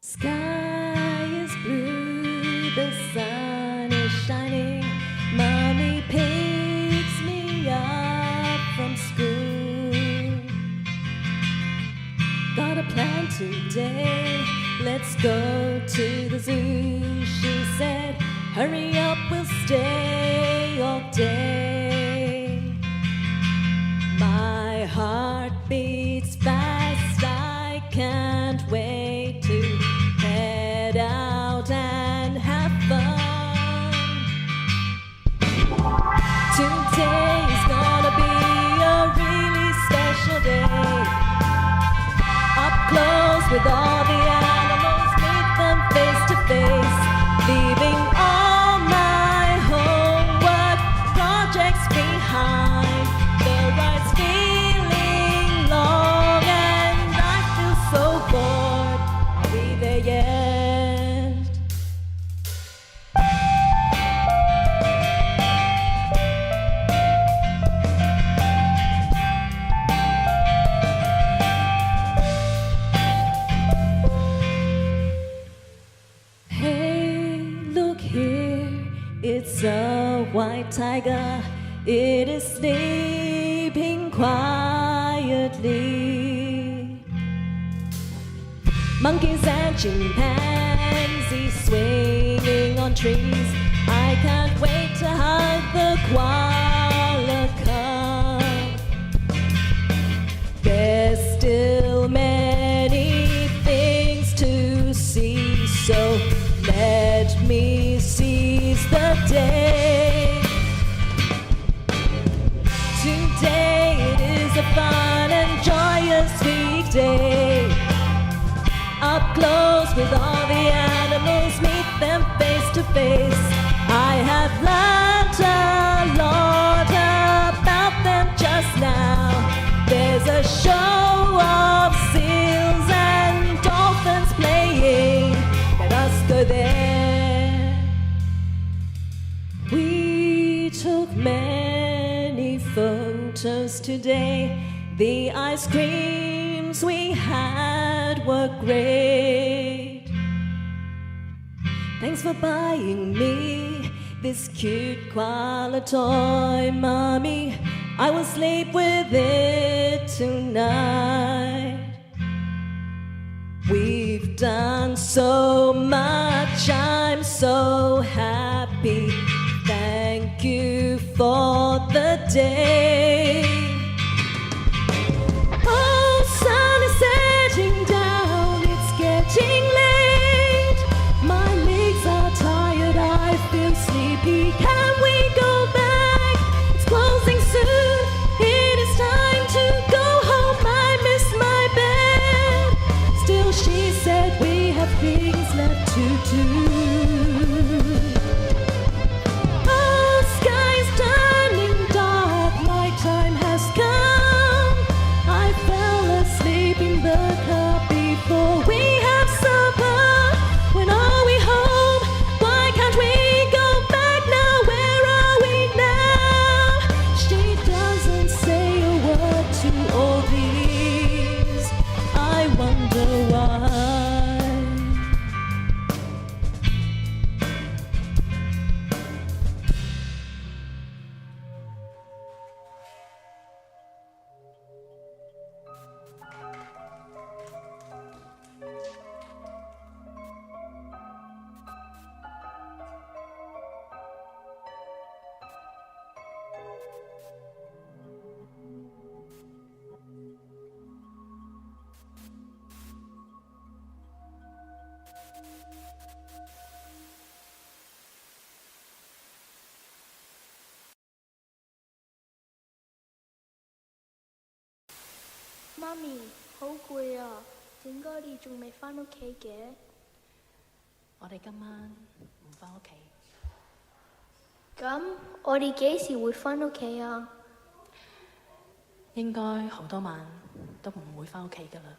Sky is blue, the sun is shining. Mommy picks me up from school. Got a plan today, let's go to the zoo. She said, hurry up, we'll stay all day. My heart beats fast, I can't wait to head out and have fun. Today is gonna be a really special day. Up close with all the animals, meet them face to face. Leaving all my homework projects behind. The ride's feeling long and I feel so bored. Are we there yet? Hey, look here, it's a white tiger. It is sleeping quietly. Monkeys and chimpanzees swinging on trees. I can't wait to hug the koala cub. There's still many things to see, so let me seize the day. Today it is a fun and joyous weekday. Up close with all the animals, meet them face to face. I have learned a lot about them just now. There's a show of seals and dolphins playing. Let us go there. We took many photos today. The ice creams we had were great. Thanks for buying me this cute koala toy, Mommy. I will sleep with it tonight. We've done so much, I'm so happy. Thank you for the day. Oh, sun is setting down, it's getting late. My legs are tired, I feel sleepy. Can we go back? It's closing soon. It is time to go home. I miss my bed. Still, she said we have things left to do. Oh, sky's turning dark, my time has come. I fell asleep in the car before we have supper. When are we home? Why can't we go back now? Where are we now? She doesn't say a word to all these. I wonder why.媽咪，好攰啊！點解你仲未返屋企嘅？我哋今晚唔返屋企。咁我哋幾時會返屋企啊？應該好多晚都唔會返屋企㗎啦。